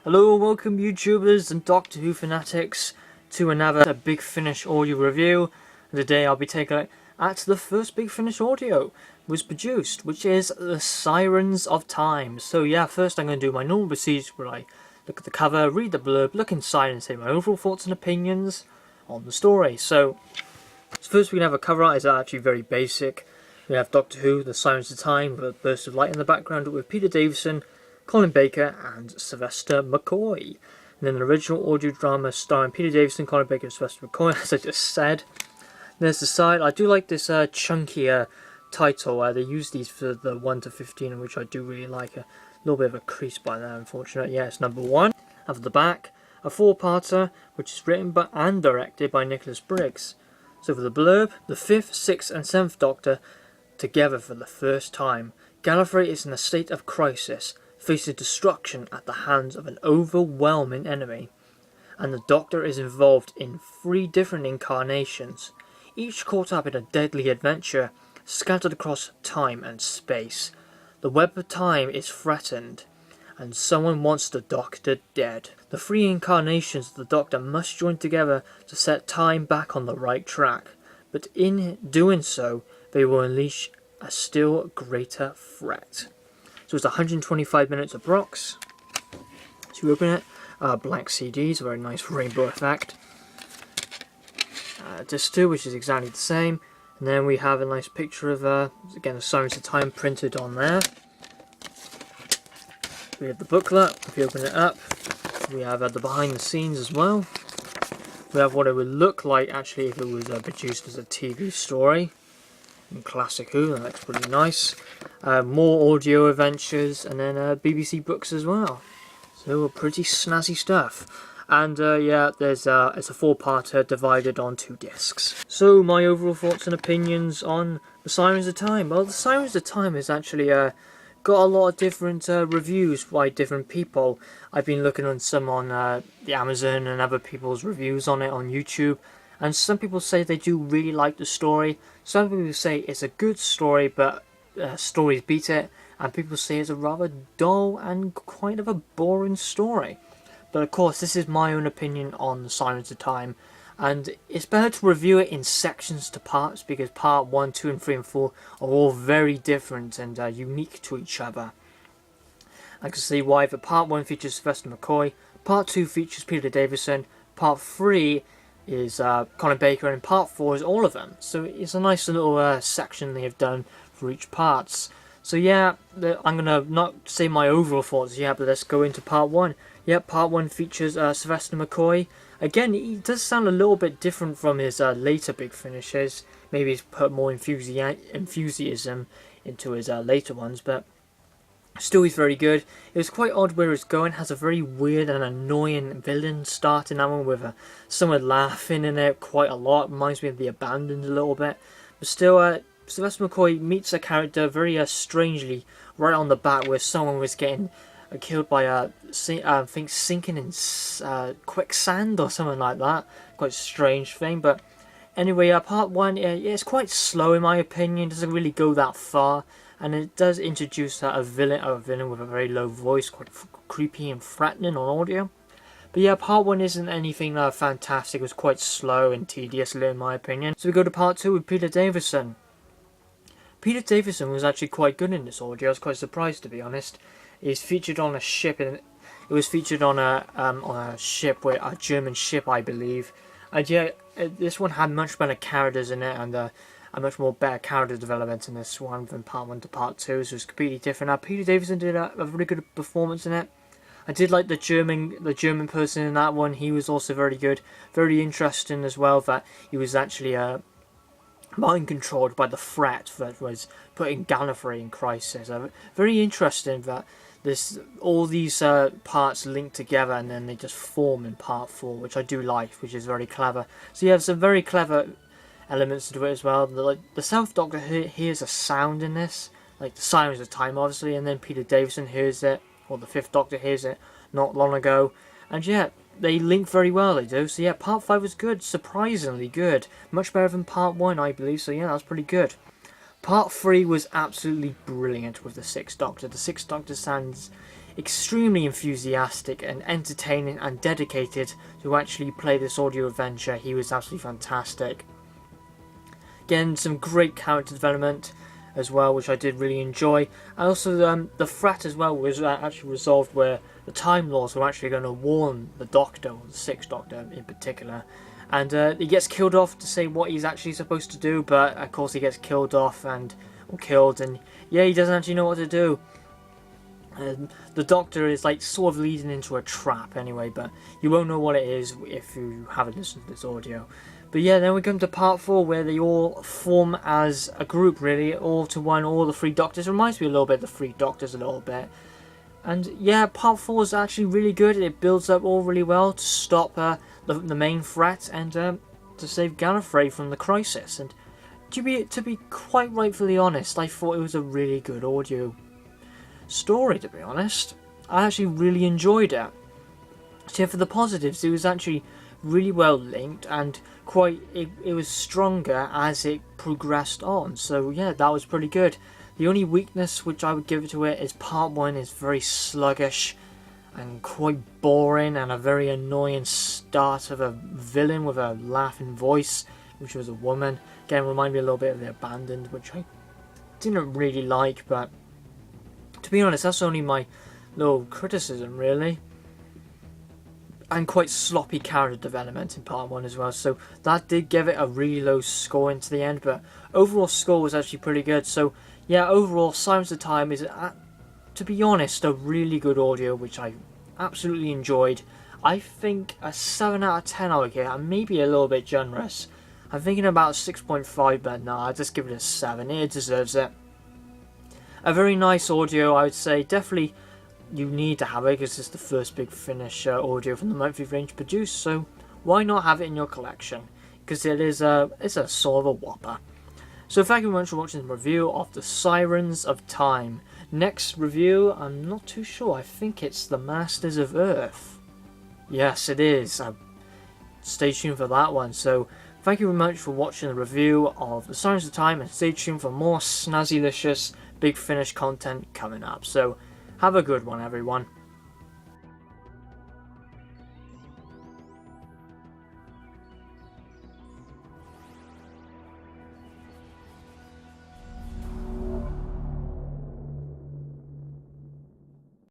Hello and welcome YouTubers and Doctor Who fanatics to another Big Finish audio review. And today I'll be taking a look at the first Big Finish audio was produced, which is the Sirens of Time. So yeah, first I'm going to do my normal procedure where I look at the cover, read the blurb, look inside and say my overall thoughts and opinions on the story. So first we can have a cover art. It's actually very basic. We have Doctor Who, the Sirens of Time, with a burst of light in the background with Peter Davison, Colin Baker and Sylvester McCoy. And then an original audio drama starring Peter Davison, Colin Baker and Sylvester McCoy, as I just said. There's the side. I do like this chunkier title. They use these for the 1 to 15, which I do really like. A little bit of a crease by there, unfortunately. Yeah, it's number 1. At the back, a 4-parter, which is written by and directed by Nicholas Briggs. So for the blurb, the 5th, 6th and 7th Doctor together for the first time. Gallifrey is in a state of crisis, faces destruction at the hands of an overwhelming enemy, and the Doctor is involved in 3 different incarnations, each caught up in a deadly adventure scattered across time and space. The web of time is threatened, and someone wants the Doctor dead. The 3 incarnations of the Doctor must join together to set time back on the right track, but in doing so, they will unleash a still greater threat. So it's 125 minutes approx. So you open it, blank CDs, very nice rainbow effect. Disc 2, which is exactly the same. And then we have a nice picture of, again, the Sirens of Time printed on there. We have the booklet, if you open it up. We have the behind the scenes as well. We have what it would look like actually if it was produced as a TV story. In Classic Who, that looks pretty nice. More audio adventures, and then BBC books as well. So pretty snazzy stuff. And yeah, there's it's a 4-parter divided on 2 discs. So my overall thoughts and opinions on the Sirens of Time. Well, the Sirens of Time has actually got a lot of different reviews by different people. I've been looking on some on the Amazon and other people's reviews on it on YouTube. And some people say they do really like the story. Some people say it's a good story, but stories beat it. And people say it's a rather dull and quite of a boring story. But of course, this is my own opinion on the Sirens of Time. And it's better to review it in sections to parts, because part 1, 2 and 3 and 4 are all very different and unique to each other. I can see why. But part 1 features Sylvester McCoy, part 2 features Peter Davison, part 3 is Colin Baker, and part 4 is all of them. So it's a nice little section they have done for each parts. So yeah, I'm going to not say my overall thoughts yet, but let's go into part 1. Yeah, part 1 features Sylvester McCoy. Again, he does sound a little bit different from his later Big Finishes. Maybe he's put more enthusiasm into his later ones, but still he's very good. It was quite odd where it's going. It has a very weird and annoying villain starting that one with someone laughing in it quite a lot. Reminds me of The Abandoned a little bit. But still, Sylvester McCoy meets a character very strangely right on the bat, where someone was getting killed by I think sinking in quicksand or something like that. Quite a strange thing, but anyway, part 1, yeah, it's quite slow in my opinion. It doesn't really go that far, and it does introduce a villain with a very low voice, quite creepy and threatening on audio. But yeah, part 1 isn't anything fantastic. It was quite slow and tedious in my opinion. So we go to part 2 with Peter Davison. Peter Davison was actually quite good in this audio. I was quite surprised, to be honest. He's featured on a ship, and it was featured on a ship, a German ship, I believe. And yeah, this one had much better characters in it, and a much more better character development in this one than part 1 to part 2. So it's completely different. Now, Peter Davison did a really good performance in it. I did like the German person in that one. He was also very good, very interesting as well. That he was actually mind controlled by the threat that was putting Gallifrey in crisis. Very interesting that all these parts link together and then they just form in part 4, which I do like, which is very clever. So you have some very clever elements to it as well. The 7th Doctor hears a sound in this, like the Sirens of Time obviously, and then Peter Davison hears it, or the 5th Doctor hears it not long ago. And yeah, they link very well, they do. So yeah, part 5 was good, surprisingly good. Much better than part 1, I believe, so yeah, that was pretty good. Part 3 was absolutely brilliant with the 6th Doctor. The 6th Doctor stands extremely enthusiastic and entertaining and dedicated to actually play this audio adventure. He was absolutely fantastic. Again, some great character development as well, which I did really enjoy. And also the threat as well was actually resolved where the Time Lords were actually going to warn the Doctor, or the Sixth Doctor in particular. And he gets killed off to say what he's actually supposed to do, but of course he gets killed off or killed, and yeah, he doesn't actually know what to do. The Doctor is like sort of leading into a trap anyway, but you won't know what it is if you haven't listened to this audio. But yeah, then we come to part 4 where they all form as a group, really, all to one, all the 3 Doctors. It reminds me a little bit of the 3 Doctors a little bit. And yeah, part 4 is actually really good. It builds up all really well to stop the main threat and to save Gallifrey from the crisis. And to be quite rightfully honest, I thought it was a really good audio story, to be honest. I actually really enjoyed it. So for the positives, it was actually really well linked and it was stronger as it progressed on. So yeah, that was pretty good. The only weakness which I would give to it is part 1 is very sluggish and quite boring, and a very annoying start of a villain with a laughing voice, which was a woman. Again, reminded me a little bit of The Abandoned, which I didn't really like, but to be honest, that's only my little criticism, really. And quite sloppy character development in part 1 as well, so that did give it a really low score into the end, but overall score was actually pretty good. So yeah, overall Sirens of Time is, to be honest, a really good audio which I absolutely enjoyed. I think a 7 out of 10 I would give. I'm maybe a little bit generous. I'm thinking about 6.5, but no, I'll just give it a 7. It deserves it. A very nice audio, I would say. Definitely you need to have it because it's the first Big Finish audio from the monthly range produced, so why not have it in your collection? Because it's a sort of a whopper. So thank you very much for watching the review of the Sirens of Time. Next review, I'm not too sure. I think it's the Masters of Earth. Yes, it is. Stay tuned for that one. So thank you very much for watching the review of the Sirens of Time, and stay tuned for more snazzylicious Big Finish content coming up. So have a good one, everyone.